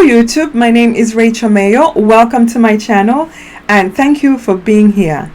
Hello YouTube, my name is Rachel Mayo. Welcome to my channel and thank you for being here.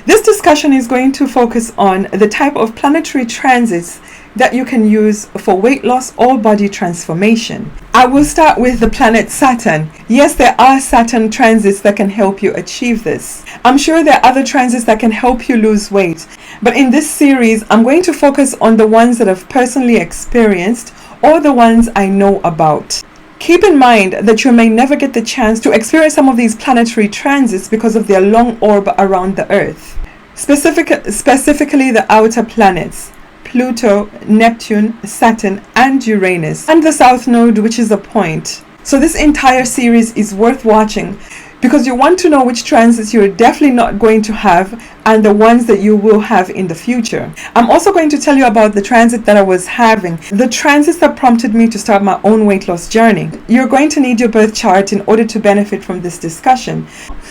This discussion is going to focus on the type of planetary transits that you can use for weight loss or body transformation. I will start with the planet Saturn. Yes, there are Saturn transits that can help you achieve this. I'm sure there are other transits that can help you lose weight, but in this series I'm going to focus on the ones that I've personally experienced or the ones I know about. Keep in mind that you may never get the chance to experience some of these planetary transits because of their long orb around the Earth. Specifically the outer planets, Pluto, Neptune, Saturn, and Uranus, and the South Node, which is a point. So this entire series is worth watching because you want to know which transits you're definitely not going to have and the ones that you will have in the future. I'm also going to tell you about the transit that I was having, the transits that prompted me to start my own weight loss journey. You're going to need your birth chart in order to benefit from this discussion.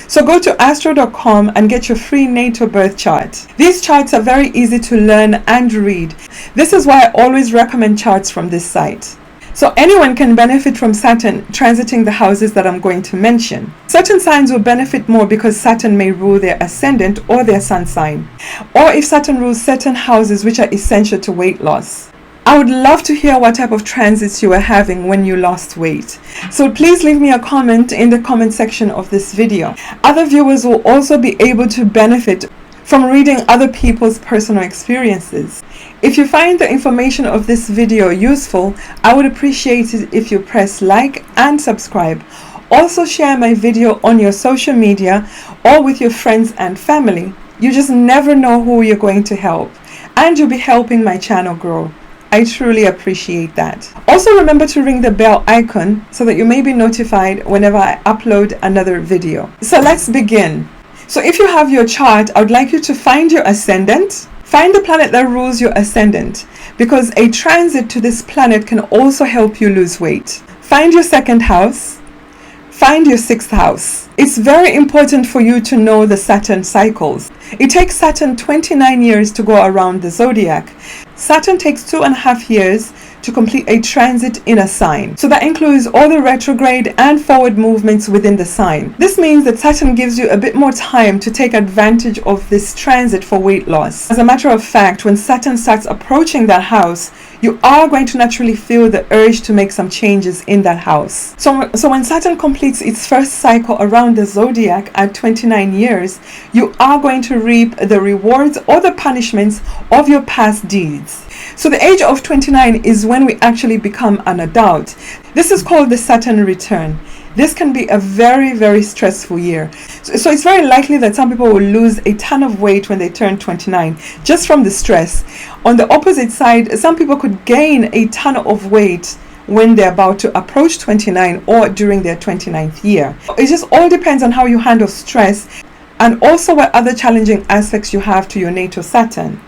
So go to astro.com and get your free natal birth chart. These charts are very easy to learn and read. This is why I always recommend charts from this site. So anyone can benefit from Saturn transiting the houses that I'm going to mention. Certain signs will benefit more because Saturn may rule their ascendant or their sun sign, or if Saturn rules certain houses which are essential to weight loss. I would love to hear what type of transits you were having when you lost weight. So please leave me a comment in the comment section of this video. Other viewers will also be able to benefit from reading other people's personal experiences. If you find the information of this video useful, I would appreciate it if you press like and subscribe. Also share my video on your social media or with your friends and family. You just never know who you're going to help, and you'll be helping my channel grow. I truly appreciate that. Also remember to ring the bell icon so that you may be notified whenever I upload another video. So let's begin. So if you have your chart, I would like you to find your ascendant. Find the planet that rules your ascendant, because a transit to this planet can also help you lose weight. Find your second house. Find your sixth house. It's very important for you to know the Saturn cycles. It takes Saturn 29 years to go around the zodiac. Saturn takes 2.5 years to complete a transit in a sign. So that includes all the retrograde and forward movements within the sign. This means that Saturn gives you a bit more time to take advantage of this transit for weight loss. As a matter of fact, when Saturn starts approaching that house, you are going to naturally feel the urge to make some changes in that house. So when Saturn completes its first cycle around the zodiac at 29 years, you are going to reap the rewards or the punishments of your past deeds. So the age of 29 is when we actually become an adult. This is called the Saturn return. This can be a very, very stressful year. So it's very likely that some people will lose a ton of weight when they turn 29, just from the stress. On the opposite side, some people could gain a ton of weight when they're about to approach 29 or during their 29th year. It just all depends on how you handle stress and also what other challenging aspects you have to your natal Saturn.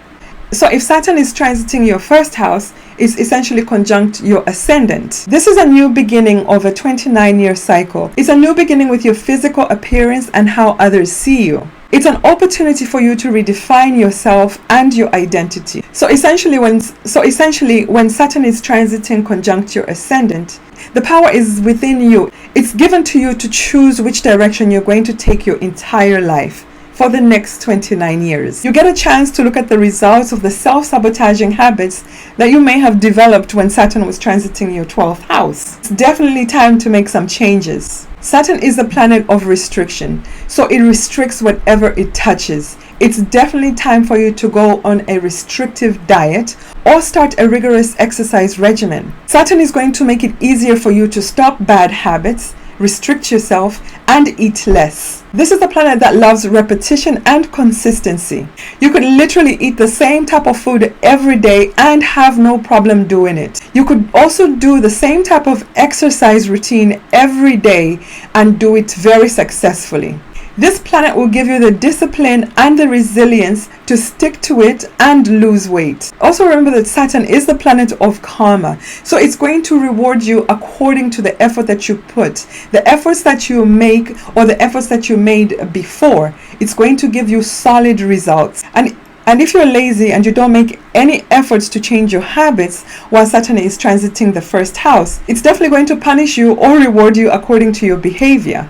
So if Saturn is transiting your first house, it's essentially conjunct your ascendant. This is a new beginning of a 29-year cycle. It's a new beginning with your physical appearance and how others see you. It's an opportunity for you to redefine yourself and your identity. So essentially when Saturn is transiting conjunct your ascendant, the power is within you. It's given to you to choose which direction you're going to take your entire life for the next 29 years. You get a chance to look at the results of the self-sabotaging habits that you may have developed when Saturn was transiting your 12th house. It's definitely time to make some changes. Saturn is a planet of restriction, so it restricts whatever it touches. It's definitely time for you to go on a restrictive diet or start a rigorous exercise regimen. Saturn is going to make it easier for you to stop bad habits, restrict yourself, and eat less. This is a planet that loves repetition and consistency. You could literally eat the same type of food every day and have no problem doing it. You could also do the same type of exercise routine every day and do it very successfully. This planet will give you the discipline and the resilience to stick to it and lose weight. Also remember that Saturn is the planet of karma. So it's going to reward you according to the effort that you put. The efforts that you make or the efforts that you made before, it's going to give you solid results. And And if you're lazy and you don't make any efforts to change your habits while Saturn is transiting the first house, it's definitely going to punish you or reward you according to your behavior.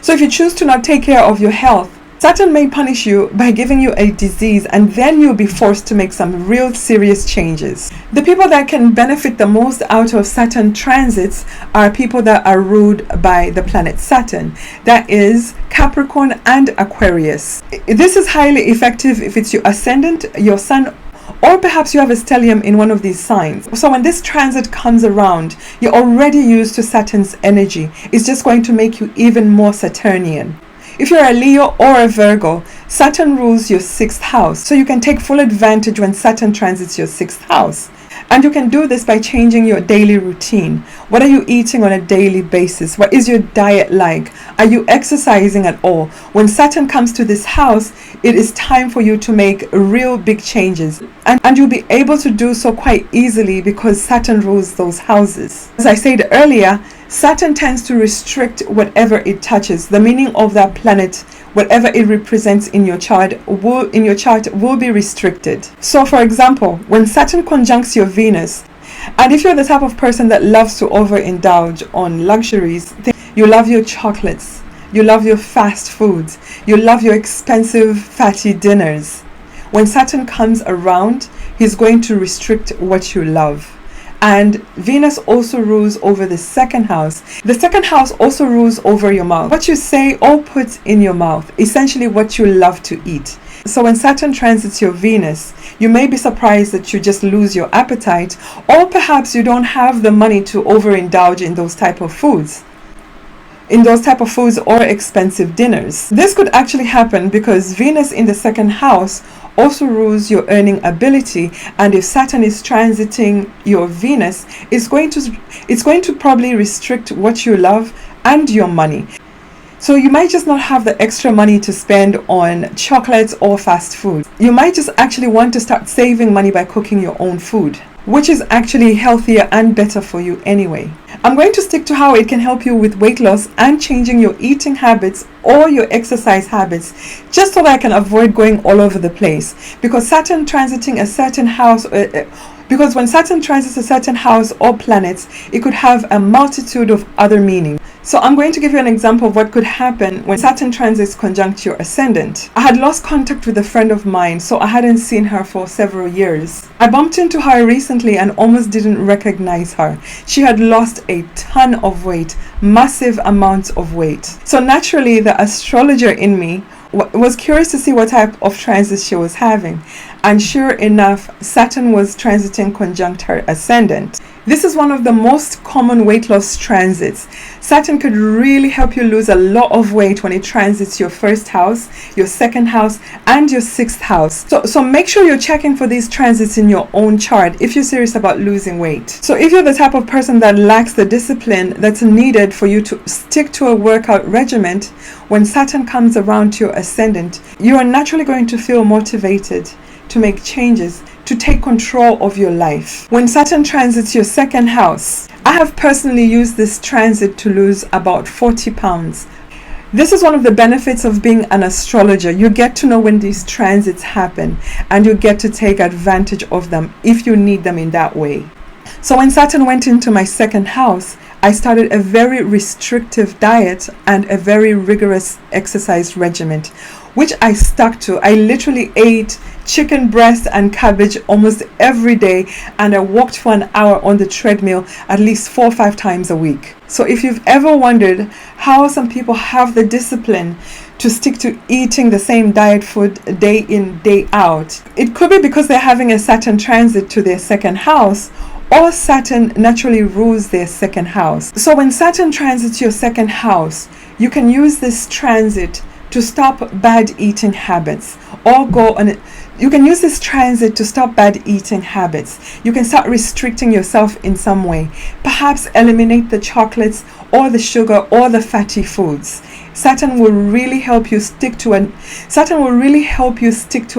So if you choose to not take care of your health, Saturn may punish you by giving you a disease, and then you'll be forced to make some real serious changes. The people that can benefit the most out of Saturn transits are people that are ruled by the planet Saturn. That is Capricorn and Aquarius. This is highly effective if it's your ascendant, your sun, or perhaps you have a stellium in one of these signs. So when this transit comes around, you're already used to Saturn's energy. It's just going to make you even more Saturnian. If you're a Leo or a Virgo, Saturn rules your 6th house, so you can take full advantage when Saturn transits your 6th house. And you can do this by changing your daily routine. What are you eating on a daily basis? What is your diet like? Are you exercising at all? When Saturn comes to this house, it is time for you to make real big changes. And you'll be able to do so quite easily because Saturn rules those houses. As I said earlier, Saturn tends to restrict whatever it touches. The meaning of that planet, whatever it represents in your chart will be restricted. So for example, when Saturn conjuncts your Venus, and if you're the type of person that loves to overindulge on luxuries, you love your chocolates, you love your fast foods, you love your expensive fatty dinners. When Saturn comes around, he's going to restrict what you love. And Venus also rules over the 2nd house. The 2nd house also rules over your mouth. What you say or put in your mouth, essentially what you love to eat. So when Saturn transits your Venus, you may be surprised that you just lose your appetite, or perhaps you don't have the money to overindulge in those type of foods. Or expensive dinners. This could actually happen because Venus in the 2nd house also rules your earning ability, and if Saturn is transiting your Venus, it's going to probably restrict what you love and your money. So you might just not have the extra money to spend on chocolates or fast food. You might just actually want to start saving money by cooking your own food, which is actually healthier and better for you anyway. I'm going to stick to how it can help you with weight loss and changing your eating habits or your exercise habits, just so that I can avoid going all over the place. Because Saturn transiting a certain house, because when Saturn transits a certain house or planets, it could have a multitude of other meanings. So I'm going to give you an example of what could happen when Saturn transits conjunct your ascendant. I had lost contact with a friend of mine, so I hadn't seen her for several years. I bumped into her recently and almost didn't recognize her. She had lost a ton of weight, massive amounts of weight. So naturally, the astrologer in me was curious to see what type of transit she was having. And sure enough, Saturn was transiting conjunct her ascendant. This is one of the most common weight loss transits. Saturn could really help you lose a lot of weight when it transits your 1st house, your 2nd house, and your 6th house. So make sure you're checking for these transits in your own chart if you're serious about losing weight. So if you're the type of person that lacks the discipline that's needed for you to stick to a workout regimen, when Saturn comes around to your ascendant, you are naturally going to feel motivated to make changes, to take control of your life. When Saturn transits your 2nd house, I have personally used this transit to lose about 40 pounds. This is one of the benefits of being an astrologer. You get to know when these transits happen, and you get to take advantage of them if you need them in that way. So when Saturn went into my 2nd house, I started a very restrictive diet and a very rigorous exercise regimen, which I stuck to. I literally ate chicken breast and cabbage almost every day, and I walked for an hour on the treadmill at least 4 or 5 times a week. So if you've ever wondered how some people have the discipline to stick to eating the same diet food day in, day out, it could be because they're having a Saturn transit to their 2nd house, or Saturn naturally rules their 2nd house. So when Saturn transits your 2nd house, you can use this transit to stop bad eating habits, or you can use this transit to stop bad eating habits. You can start restricting yourself in some way. Perhaps eliminate the chocolates or the sugar or the fatty foods. Saturn will really help you stick to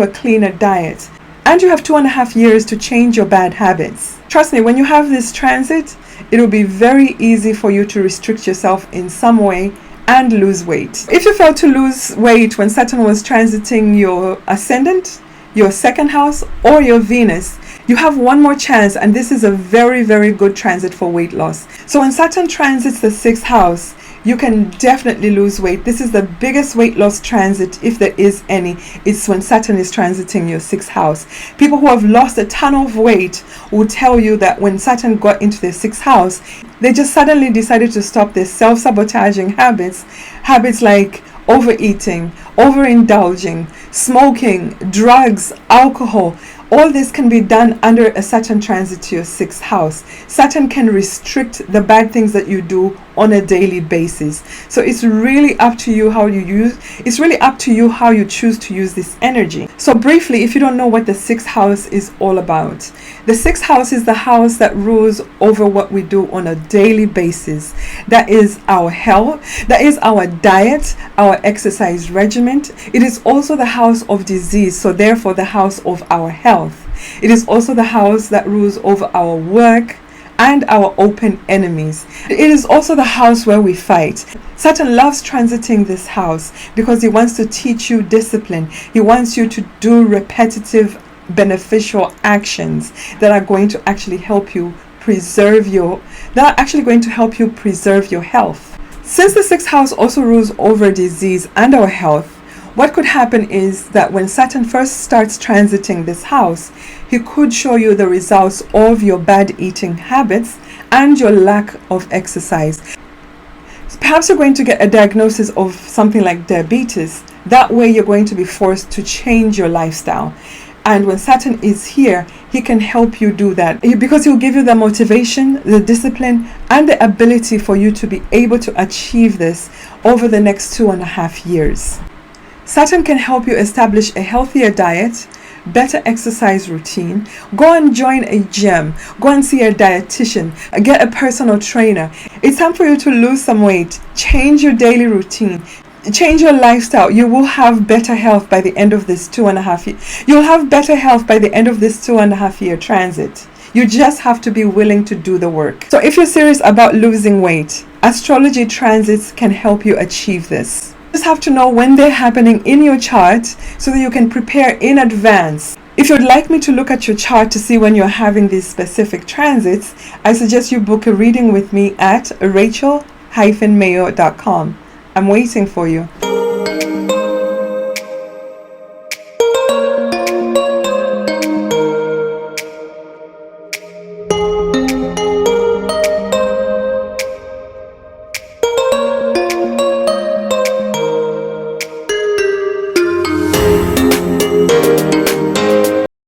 a cleaner diet. And you have 2.5 years to change your bad habits. Trust me, when you have this transit, it will be very easy for you to restrict yourself in some way and lose weight. If you failed to lose weight when Saturn was transiting your ascendant, your second house, or your Venus, you have one more chance, and this is a very, very good transit for weight loss. So when Saturn transits the sixth house, you can definitely lose weight. This is the biggest weight loss transit, if there is any. It's when Saturn is transiting your sixth house. People who have lost a ton of weight will tell you that when Saturn got into their sixth house, they just suddenly decided to stop their self-sabotaging habits like overeating, overindulging, smoking, drugs, alcohol. All this can be done under a Saturn transit to your sixth house. Saturn can restrict the bad things that you do on a daily basis. So it's really up to you how you choose to use this energy. So briefly, if you don't know what the sixth house is all about, the sixth house is the house that rules over what we do on a daily basis. That is our health, that is our diet, our exercise regimen. It is also the house of disease, so therefore the house of our health. It is also the house that rules over our work and our open enemies. It is also the house where we fight. Saturn loves transiting this house because he wants to teach you discipline. He wants you to do repetitive, beneficial actions that are going to actually help you preserve your health. Since the sixth house also rules over disease and our health, what could happen is that when Saturn first starts transiting this house, he could show you the results of your bad eating habits and your lack of exercise. Perhaps you're going to get a diagnosis of something like diabetes. That way you're going to be forced to change your lifestyle. And when Saturn is here, he can help you do that because he'll give you the motivation, the discipline, and the ability for you to be able to achieve this over the next 2.5 years. Saturn can help you establish a healthier diet, better exercise routine, go and join a gym, go and see a dietitian, get a personal trainer. It's time for you to lose some weight, change your daily routine, change your lifestyle. You will have better health by the end of this 2.5 years. You'll have better health by the end of this 2.5 year transit. You just have to be willing to do the work. So if you're serious about losing weight, astrology transits can help you achieve this. You just have to know when they're happening in your chart so that you can prepare in advance. If you'd like me to look at your chart to see when you're having these specific transits, I suggest you book a reading with me at rachel-mayo.com. I'm waiting for you.